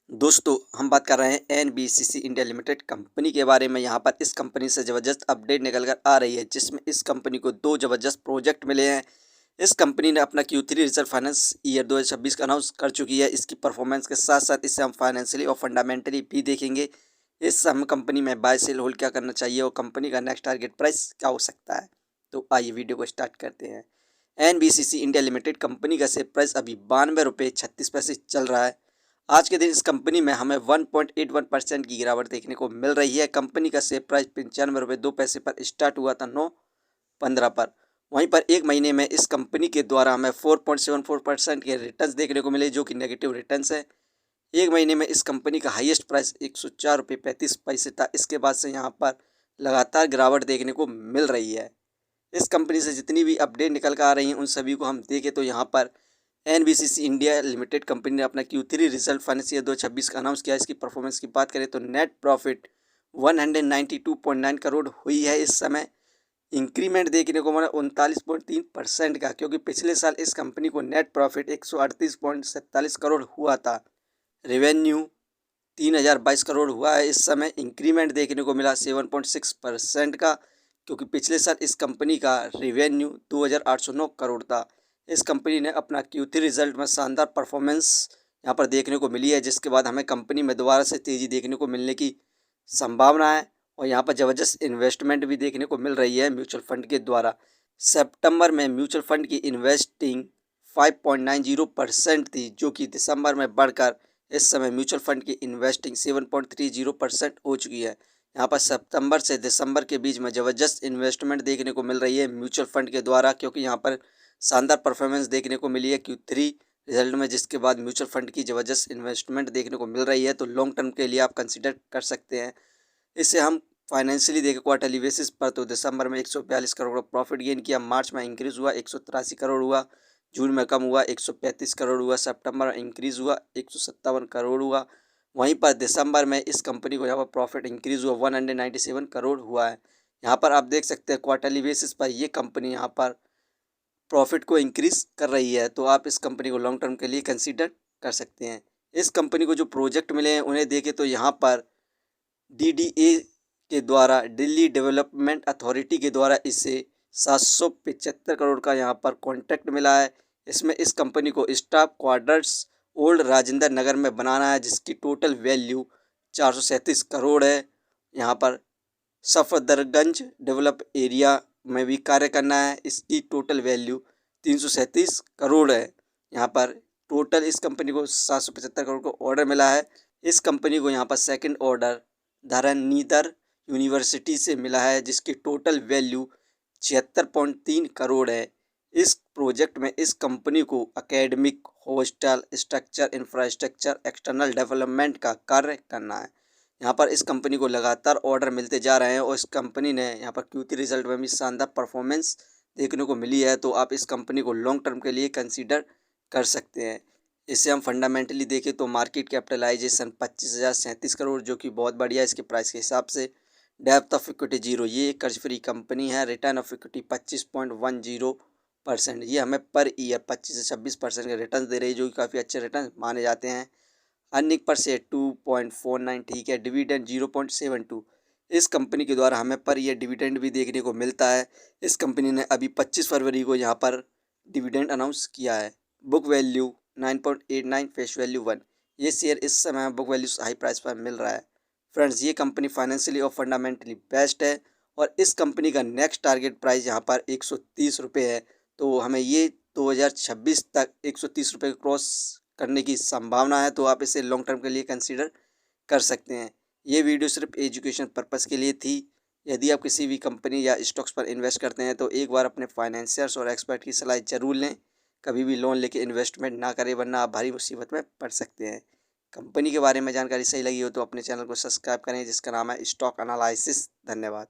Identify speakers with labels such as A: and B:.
A: दोस्तों हम बात कर रहे हैं एनबीसीसी इंडिया लिमिटेड कंपनी के बारे में। यहाँ पर इस कंपनी से ज़बरदस्त अपडेट निकल कर आ रही है, जिसमें इस कंपनी को 2 ज़बरदस्त प्रोजेक्ट मिले हैं। इस कंपनी ने अपना Q3 रिजल्ट फाइनेंस ईयर 2026 का अनाउंस कर चुकी है। इसकी परफॉर्मेंस के साथ साथ इसे हम फाइनेंशियली और फंडामेंटली भी देखेंगे। इस हम कंपनी में बाय सेल होल्ड क्या करना चाहिए और कंपनी का नेक्स्ट टारगेट प्राइस क्या हो सकता है। तो आइए वीडियो को स्टार्ट करते हैं। एनबीसीसी इंडिया लिमिटेड कंपनी का शेयर प्राइस अभी 92 रुपये 36 पैसे चल रहा है। आज के दिन इस कंपनी में हमें 1.81% की गिरावट देखने को मिल रही है। कंपनी का शेयर प्राइस 95 रुपये 2 पैसे पर स्टार्ट हुआ था 9/15 पर। वहीं पर एक महीने में इस कंपनी के द्वारा हमें 4.74% के रिटर्न्स देखने को मिले, जो कि नेगेटिव रिटर्न्स है। एक महीने में इस कंपनी का हाईएस्ट प्राइस 104 रुपये 35 पैसे था। इसके बाद से यहाँ पर लगातार गिरावट देखने को मिल रही है। इस कंपनी से जितनी भी अपडेट निकल कर आ रही हैं उन सभी को हम देखें तो यहाँ पर एनबीसीसी इंडिया लिमिटेड कंपनी ने अपना Q3 रिजल्ट फाइनेंस ईयर 2026 का अनाउंस किया। इसकी परफॉर्मेंस की बात करें तो नेट प्रॉफिट 192.9 करोड़ हुई है। इस समय इंक्रीमेंट देखने को मिला 39.3% का, क्योंकि पिछले साल इस कंपनी को नेट प्रॉफिट 138.47 करोड़ हुआ था। रेवेन्यू 3022 करोड़ हुआ है। इस समय इंक्रीमेंट देखने को मिला 7.6% का, क्योंकि पिछले साल इस कंपनी का रेवेन्यू 2809 करोड़ था। इस कंपनी ने अपना Q3 रिजल्ट में शानदार परफॉर्मेंस यहाँ पर देखने को मिली है, जिसके बाद हमें कंपनी में दोबारा से तेज़ी देखने को मिलने की संभावना है। और यहाँ पर ज़बरदस्त इन्वेस्टमेंट भी देखने को मिल रही है म्यूचुअल फंड के द्वारा। सितंबर में म्यूचुअल फंड की इन्वेस्टिंग 5.90% थी, जो कि दिसंबर में बढ़कर इस समय म्यूचुअल फंड की इन्वेस्टिंग 7.30% हो चुकी है। यहाँ पर सितंबर से दिसंबर के बीच में ज़बरदस्त इन्वेस्टमेंट देखने को मिल रही है म्यूचुअल फंड के द्वारा, क्योंकि यहाँ पर शानदार परफॉर्मेंस देखने को मिली है Q3 रिजल्ट में, जिसके बाद म्यूचुअल फंड की ज़बरदस्त इन्वेस्टमेंट देखने को मिल रही है। तो लॉन्ग टर्म के लिए आप कंसिडर कर सकते हैं। इसे हम फाइनेंशियली देखें क्वार्टरली बेसिस पर तो दिसंबर में 142 करोड़ का प्रॉफिट गेन किया, मार्च में इंक्रीज़ हुआ 183 करोड़ हुआ, जून में कम हुआ 135 करोड़ हुआ, सितंबर में इंक्रीज़ हुआ 157 करोड़ हुआ। वहीं पर दिसंबर में इस कंपनी को यहाँ पर प्रॉफिट इंक्रीज़ हुआ 197 करोड़ हुआ है। यहाँ पर आप देख सकते हैं क्वार्टरली बेसिस पर ये कंपनी यहाँ पर प्रॉफिट को इंक्रीज़ कर रही है। तो आप इस कंपनी को लॉन्ग टर्म के लिए कंसीडर कर सकते हैं। इस कंपनी को जो प्रोजेक्ट मिले हैं उन्हें देखें तो यहाँ पर DDA के द्वारा, दिल्ली डेवलपमेंट अथॉरिटी के द्वारा इसे 775 करोड़ का यहाँ पर कॉन्ट्रैक्ट मिला है। इसमें इस कंपनी को staff quarters old Rajendra Nagar में बनाना है, जिसकी टोटल वैल्यू 437 करोड़ है। यहाँ पर सफदरगंज डेवलप एरिया में भी कार्य करना है, इसकी टोटल वैल्यू 337 करोड़ है। यहाँ पर टोटल इस कंपनी को 775 करोड़ का ऑर्डर मिला है। इस कंपनी को यहाँ पर सेकंड ऑर्डर धरनीधर यूनिवर्सिटी से मिला है, जिसकी टोटल वैल्यू 76.3 करोड़ है। इस प्रोजेक्ट में इस कंपनी को academic, hostel, structure, infrastructure, external development का कार्य करना है। यहाँ पर इस कंपनी को लगातार ऑर्डर मिलते जा रहे हैं और इस कंपनी ने यहाँ पर Q3 रिजल्ट में भी शानदार परफॉर्मेंस देखने को मिली है। तो आप इस कंपनी को लॉन्ग टर्म के लिए कंसीडर कर सकते हैं। इसे हम फंडामेंटली देखें तो मार्केट कैपिटलाइजेशन 25,037 करोड़, जो कि बहुत बढ़िया है इसके प्राइस के हिसाब से। डेप्थ ऑफ इक्विटी 0, ये एक कर्ज फ्री कंपनी है। रिटर्न ऑफ इक्विटी 25.10%, ये हमें पर ईयर 25 से 26% के रिटर्न दे रही है, जो कि काफ़ी अच्छे रिटर्न माने जाते हैं। अर्निंग पर शेयर 2.49, ठीक है। डिविडेंड 0.72, इस कंपनी के द्वारा हमें पर ईयर डिविडेंड भी देखने को मिलता है। इस कंपनी ने अभी 25 फरवरी को यहाँ पर डिविडेंड अनाउंस किया है। बुक वैल्यू 9.89, फेस वैल्यू 1, ये शेयर इस समय बुक वैल्यू हाई प्राइस पर मिल रहा है। फ्रेंड्स, ये कंपनी फाइनेंशियली और फंडामेंटली बेस्ट है और इस कंपनी का नेक्स्ट टारगेट प्राइस यहाँ पर 130 रुपये है। तो हमें ये 2026 तक 130 रुपये क्रॉस करने की संभावना है। तो आप इसे लॉन्ग टर्म के लिए कंसीडर कर सकते हैं। ये वीडियो सिर्फ एजुकेशन पर्पस के लिए थी। यदि आप किसी भी कंपनी या स्टॉक्स पर इन्वेस्ट करते हैं तो एक बार अपने फाइनेंशियर्स और एक्सपर्ट की सलाह जरूर लें। कभी भी लोन लेके इन्वेस्टमेंट ना करें, वरना आप भारी मुसीबत में पड़ सकते हैं। कंपनी के बारे में जानकारी सही लगी हो तो अपने चैनल को सब्सक्राइब करें, जिसका नाम है स्टॉक एनालिसिस। धन्यवाद।